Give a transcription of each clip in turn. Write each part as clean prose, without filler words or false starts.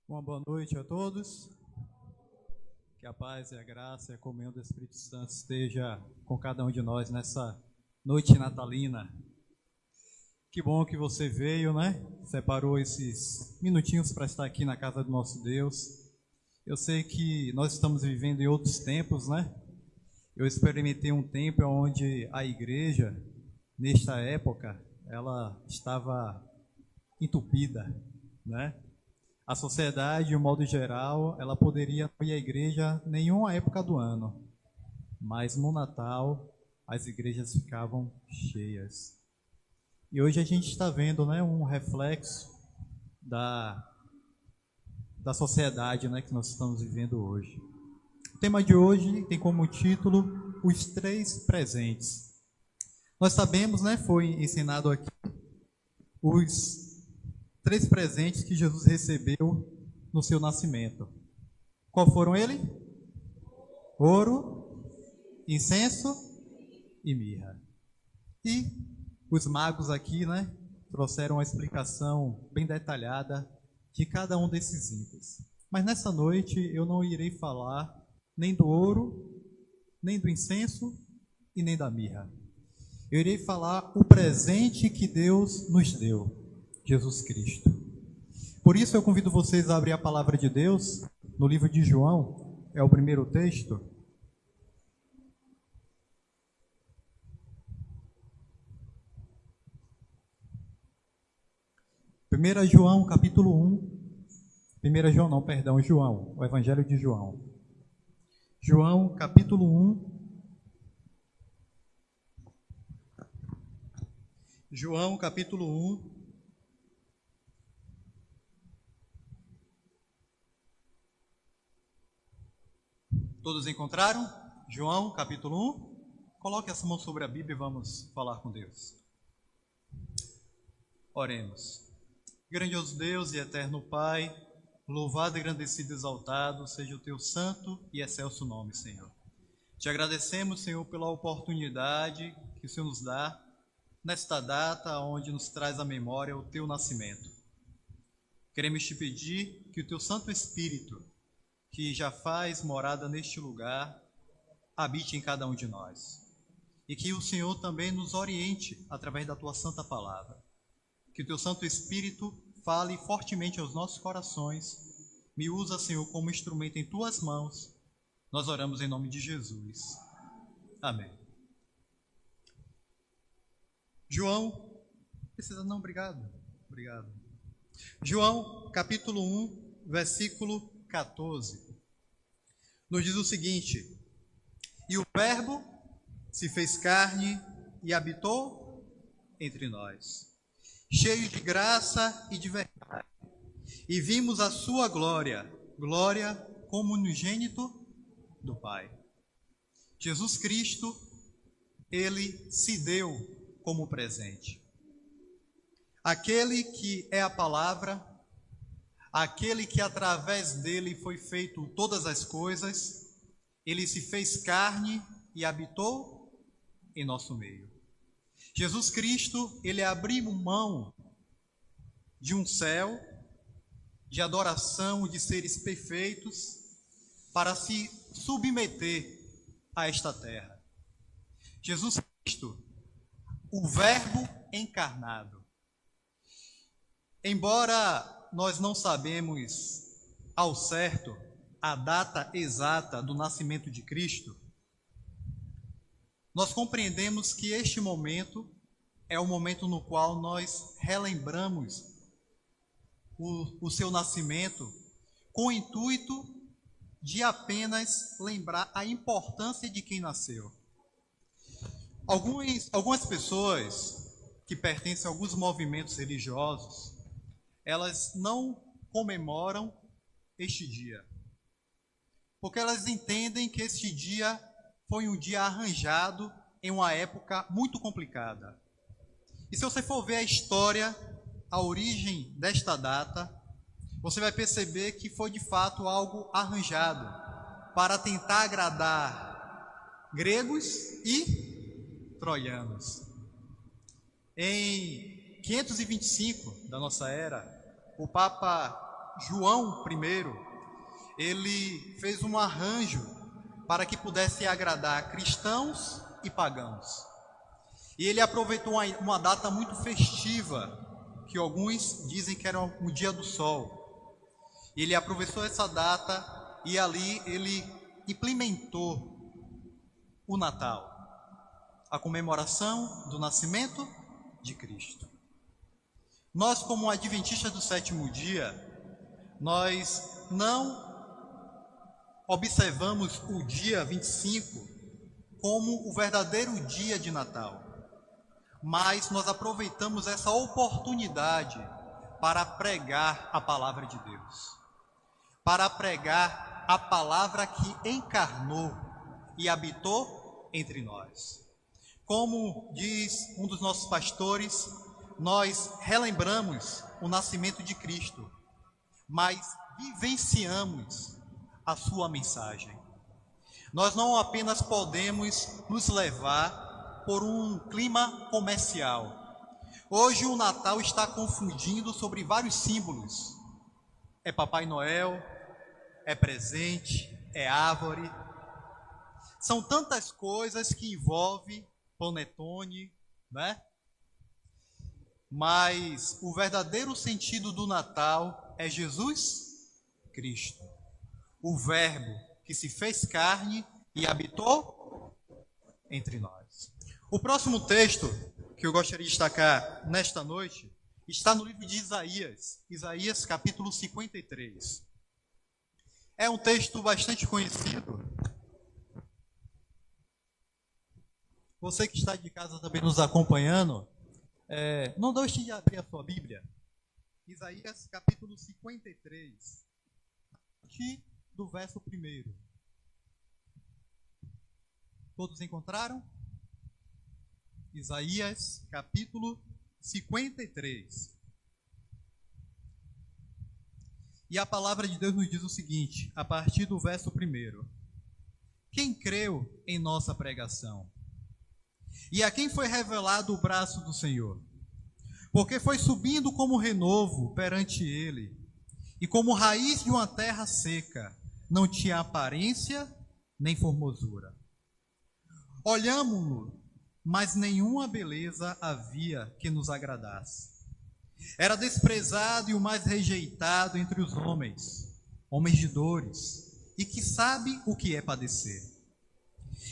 Uma boa noite a todos. Que a paz e a graça e a comunhão do Espírito Santo esteja com cada um de nós nessa noite natalina. Que bom que você veio, né? Separou esses minutinhos para estar aqui na casa do nosso Deus. Eu sei que nós estamos vivendo em outros tempos, né? Eu experimentei um tempo onde a igreja, nesta época, ela estava entupida, né? A sociedade, de um modo geral, ela poderia não ir à igreja em nenhuma época do ano, mas no Natal as igrejas ficavam cheias. E hoje a gente está vendo, né, um reflexo da sociedade, né, que nós estamos vivendo hoje. O tema de hoje tem como título Os Três Presentes. Nós sabemos, né, foi ensinado aqui, os três presentes que Jesus recebeu no seu nascimento. Qual foram eles? Ouro, incenso e mirra. E os magos aqui, né, trouxeram uma explicação bem detalhada de cada um desses itens. Mas nessa noite eu não irei falar nem do ouro, nem do incenso e nem da mirra. Eu irei falar o presente que Deus nos deu. Jesus Cristo. Por isso eu convido vocês a abrir a palavra de Deus no livro de João, é o primeiro texto. João, capítulo 1. João, o Evangelho de João. João, capítulo 1. João, capítulo 1. Todos encontraram? João, capítulo 1. Coloque essa mão sobre a Bíblia e vamos falar com Deus. Oremos. Grandioso Deus e eterno Pai, louvado, engrandecido e exaltado seja o teu santo e excelso nome, Senhor. Te agradecemos, Senhor, pela oportunidade que o Senhor nos dá nesta data onde nos traz à memória o teu nascimento. Queremos te pedir que o teu Santo Espírito, que já faz morada neste lugar, habite em cada um de nós. E que o Senhor também nos oriente através da tua santa palavra. Que o teu Santo Espírito fale fortemente aos nossos corações. Me usa, Senhor, como instrumento em tuas mãos. Nós oramos em nome de Jesus. Amém. João, obrigado. João, capítulo 1, versículo 14. Nos diz o seguinte: e o Verbo se fez carne e habitou entre nós, cheio de graça e de verdade, e vimos a sua glória, glória como unigênito do Pai. Jesus Cristo, ele se deu como presente. Aquele que é a palavra, aquele que através dele foi feito todas as coisas, ele se fez carne e habitou em nosso meio. Jesus Cristo, ele abriu mão de um céu, de adoração de seres perfeitos, para se submeter a esta terra. Jesus Cristo, o Verbo encarnado. Embora nós não sabemos ao certo a data exata do nascimento de Cristo, nós compreendemos que este momento é o momento no qual nós relembramos o seu nascimento com o intuito de apenas lembrar a importância de quem nasceu. Algumas pessoas que pertencem a alguns movimentos religiosos, elas não comemoram este dia, porque elas entendem que este dia foi um dia arranjado em uma época muito complicada. E se você for ver a história, a origem desta data, você vai perceber que foi de fato algo arranjado para tentar agradar gregos e troianos. Em 525 da nossa era, o Papa João I, ele fez um arranjo para que pudesse agradar cristãos e pagãos. E ele aproveitou uma data muito festiva, que alguns dizem que era o dia do sol. Ele aproveitou essa data e ali ele implementou o Natal, a comemoração do nascimento de Cristo. Nós, como adventistas do sétimo dia, nós não observamos o dia 25 como o verdadeiro dia de Natal, mas nós aproveitamos essa oportunidade para pregar a palavra de Deus, para pregar a palavra que encarnou e habitou entre nós. Como diz um dos nossos pastores, nós relembramos o nascimento de Cristo, mas vivenciamos a sua mensagem. Nós não apenas podemos nos levar por um clima comercial. Hoje o Natal está confundindo sobre vários símbolos. É Papai Noel, é presente, é árvore. São tantas coisas que envolvem panetone, né? Mas o verdadeiro sentido do Natal é Jesus Cristo, o Verbo que se fez carne e habitou entre nós. O próximo texto que eu gostaria de destacar nesta noite está no livro de Isaías, Isaías capítulo 53. É um texto bastante conhecido. Você que está de casa também nos acompanhando, não deixe de abrir a sua Bíblia. Isaías capítulo 53, do verso 1. Todos encontraram? Isaías capítulo 53. E a palavra de Deus nos diz o seguinte, a partir do verso 1. Quem creu em nossa pregação? E a quem foi revelado o braço do Senhor? Porque foi subindo como renovo perante ele, e como raiz de uma terra seca, não tinha aparência nem formosura. Olhámo-lo, mas nenhuma beleza havia que nos agradasse. Era desprezado e o mais rejeitado entre os homens de dores, e que sabe o que é padecer.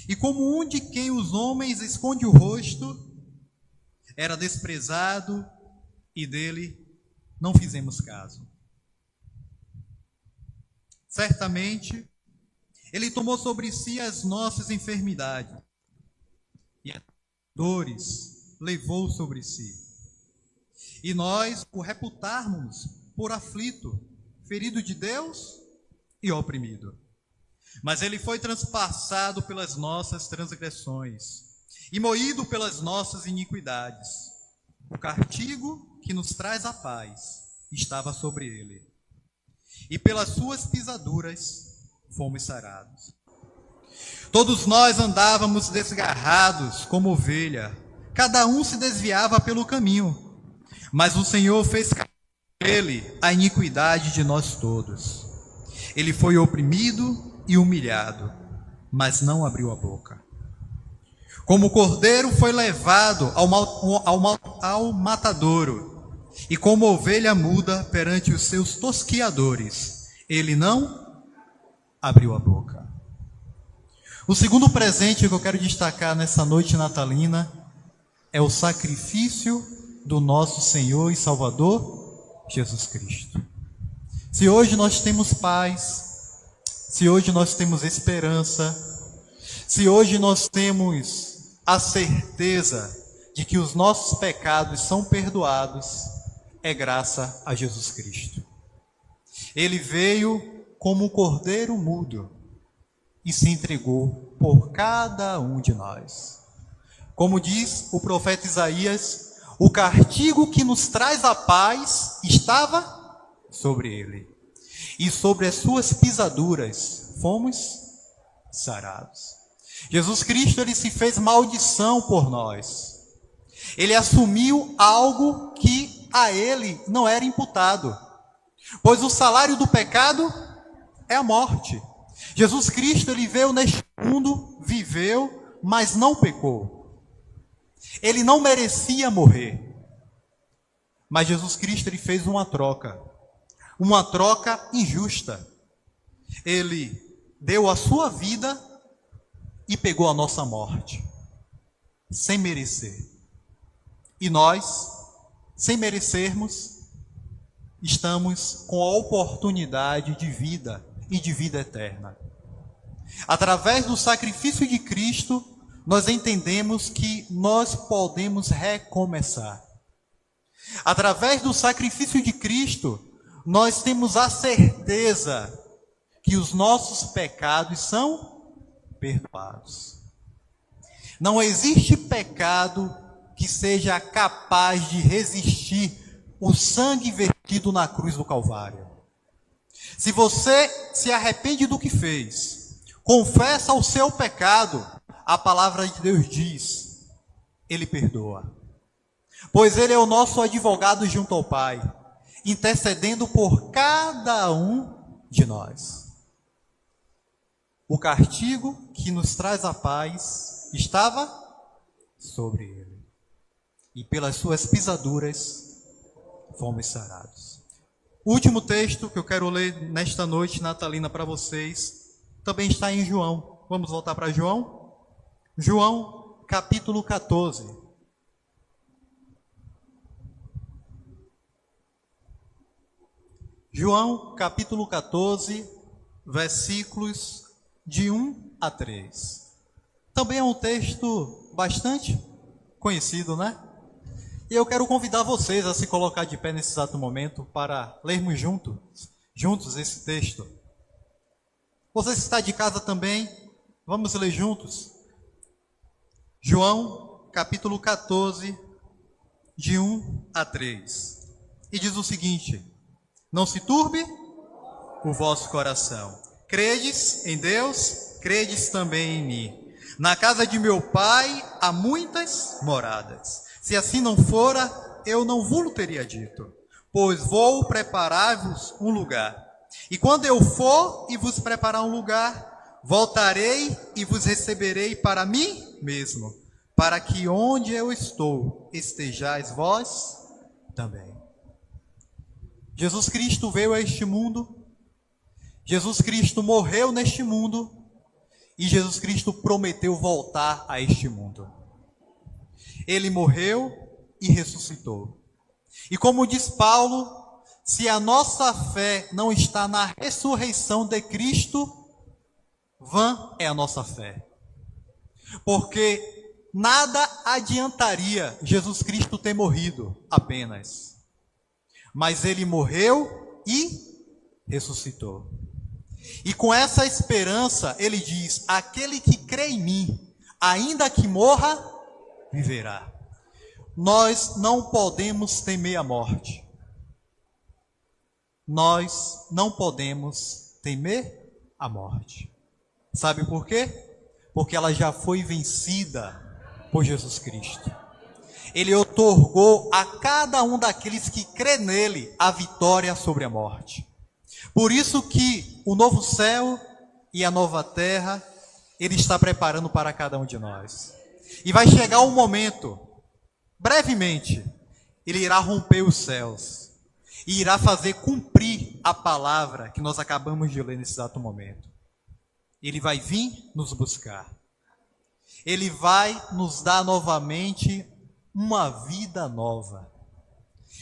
E como um de quem os homens esconde o rosto, era desprezado e dele não fizemos caso. Certamente, ele tomou sobre si as nossas enfermidades e as dores levou sobre si. E nós o reputarmos por aflito, ferido de Deus e oprimido. Mas ele foi transpassado pelas nossas transgressões e moído pelas nossas iniquidades. O castigo que nos traz a paz estava sobre ele, e pelas suas pisaduras fomos sarados. Todos nós andávamos desgarrados como ovelha, cada um se desviava pelo caminho, mas o Senhor fez cair ele a iniquidade de nós todos. Ele foi oprimido e humilhado, mas não abriu a boca. Como o cordeiro foi levado ao matadouro, e como ovelha muda perante os seus tosquiadores, ele não abriu a boca. O segundo presente que eu quero destacar nessa noite natalina é o sacrifício do nosso Senhor e Salvador Jesus Cristo. Se hoje nós temos paz, se hoje nós temos esperança, se hoje nós temos a certeza de que os nossos pecados são perdoados, é graça a Jesus Cristo. Ele veio como um cordeiro mudo e se entregou por cada um de nós. Como diz o profeta Isaías, o castigo que nos traz a paz estava sobre ele, e sobre as suas pisaduras fomos sarados. Jesus Cristo, ele se fez maldição por nós. Ele assumiu algo que a ele não era imputado. Pois o salário do pecado é a morte. Jesus Cristo, ele veio neste mundo, viveu, mas não pecou. Ele não merecia morrer. Mas Jesus Cristo, ele fez uma troca injusta. Ele deu a sua vida e pegou a nossa morte, sem merecer. E nós, sem merecermos, estamos com a oportunidade de vida e de vida eterna. Através do sacrifício de Cristo, nós entendemos que nós podemos recomeçar. Através do sacrifício de Cristo, nós temos a certeza que os nossos pecados são perdoados. Não existe pecado que seja capaz de resistir o sangue vertido na cruz do Calvário. Se você se arrepende do que fez, confessa o seu pecado, a palavra de Deus diz, Ele perdoa. Pois Ele é o nosso advogado junto ao Pai, intercedendo por cada um de nós. O castigo que nos traz a paz estava sobre Ele. E pelas suas pisaduras fomos sarados. O último texto que eu quero ler nesta noite natalina para vocês também está em João. Vamos voltar para João? João, capítulo 14. João, capítulo 14, versículos de 1 a 3. Também é um texto bastante conhecido, né? E eu quero convidar vocês a se colocar de pé nesse exato momento para lermos juntos esse texto. Você que está de casa também, vamos ler juntos. João, capítulo 14, de 1 a 3. E diz o seguinte: não se turbe o vosso coração. Credes em Deus, credes também em mim. Na casa de meu Pai há muitas moradas. Se assim não fora, eu não vos teria dito. Pois vou preparar-vos um lugar. E quando eu for e vos preparar um lugar, voltarei e vos receberei para mim mesmo, para que onde eu estou, estejais vós também. Jesus Cristo veio a este mundo, Jesus Cristo morreu neste mundo, e Jesus Cristo prometeu voltar a este mundo. Ele morreu e ressuscitou. E como diz Paulo, se a nossa fé não está na ressurreição de Cristo, vã é a nossa fé. Porque nada adiantaria Jesus Cristo ter morrido apenas. Mas ele morreu e ressuscitou. E com essa esperança, ele diz: aquele que crê em mim, ainda que morra, viverá. Nós não podemos temer a morte. Nós não podemos temer a morte. Sabe por quê? Porque ela já foi vencida por Jesus Cristo. Ele otorgou a cada um daqueles que crê nele a vitória sobre a morte. Por isso que o novo céu e a nova terra, ele está preparando para cada um de nós. E vai chegar um momento, brevemente, ele irá romper os céus e irá fazer cumprir a palavra que nós acabamos de ler nesse exato momento. Ele vai vir nos buscar. Ele vai nos dar novamente uma vida nova.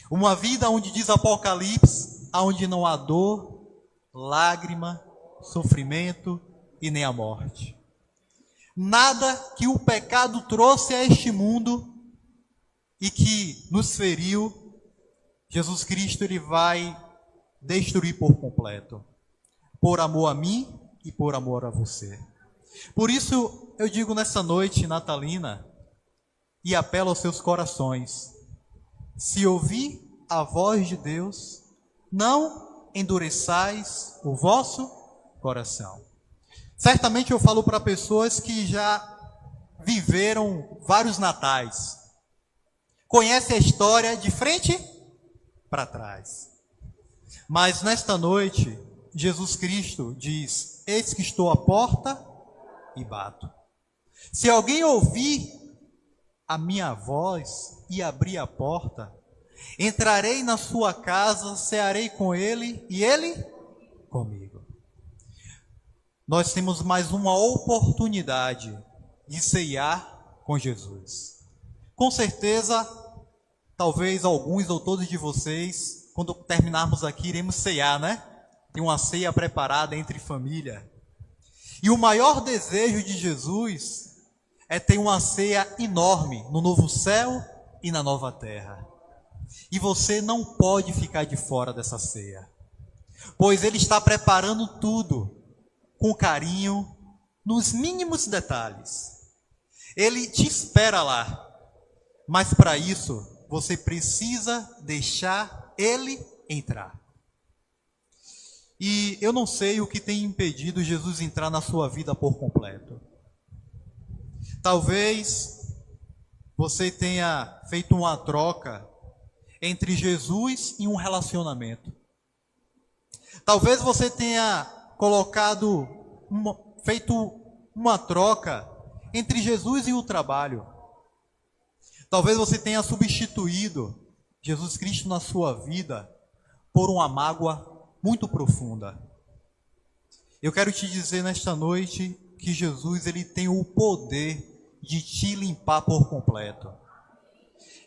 Uma vida onde diz Apocalipse, onde não há dor, lágrima, sofrimento e nem a morte. Nada que o pecado trouxe a este mundo e que nos feriu, Jesus Cristo ele vai destruir por completo, por amor a mim e por amor a você. Por isso eu digo nessa noite natalina e apelo aos seus corações: se ouvir a voz de Deus, não endureçais o vosso coração. Certamente eu falo para pessoas que já viveram vários natais, conhecem a história de frente para trás. Mas nesta noite, Jesus Cristo diz: eis que estou à porta e bato. Se alguém ouvir a minha voz e abrir a porta, entrarei na sua casa, cearei com ele e ele comigo. Nós temos mais uma oportunidade de ceiar com Jesus. Com certeza, talvez alguns ou todos de vocês, quando terminarmos aqui, iremos ceiar, né? Tem uma ceia preparada entre família. E o maior desejo de Jesus é ter uma ceia enorme no novo céu e na nova terra. E você não pode ficar de fora dessa ceia, pois Ele está preparando tudo com carinho, nos mínimos detalhes. Ele te espera lá, mas para isso você precisa deixar Ele entrar. E eu não sei o que tem impedido Jesus entrar na sua vida por completo. Talvez você tenha feito uma troca entre Jesus e um relacionamento. Talvez você tenha feito uma troca entre Jesus e o trabalho. Talvez você tenha substituído Jesus Cristo na sua vida por uma mágoa muito profunda. Eu quero te dizer nesta noite que Jesus, ele tem o poder de te limpar por completo.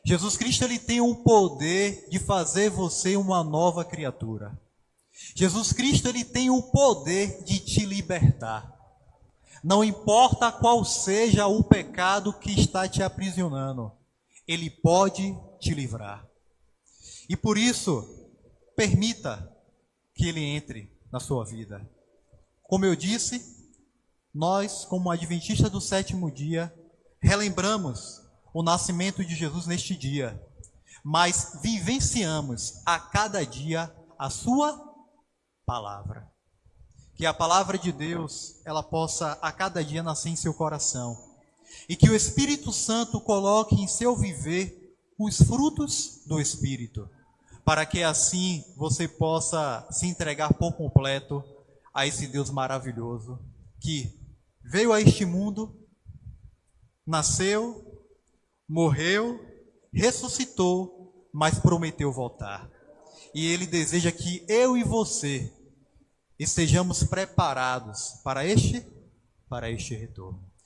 Jesus Cristo, ele tem o poder de fazer você uma nova criatura. Jesus Cristo, ele tem o poder de te libertar. Não importa qual seja o pecado que está te aprisionando, ele pode te livrar. E por isso, permita que ele entre na sua vida. Como eu disse, nós, como adventistas do sétimo dia, relembramos o nascimento de Jesus neste dia, mas vivenciamos a cada dia a sua palavra. Que a palavra de Deus, ela possa a cada dia nascer em seu coração, e que o Espírito Santo coloque em seu viver os frutos do Espírito, para que assim você possa se entregar por completo a esse Deus maravilhoso, que veio a este mundo, nasceu, morreu, ressuscitou, mas prometeu voltar. E Ele deseja que eu e você estejamos preparados para este retorno.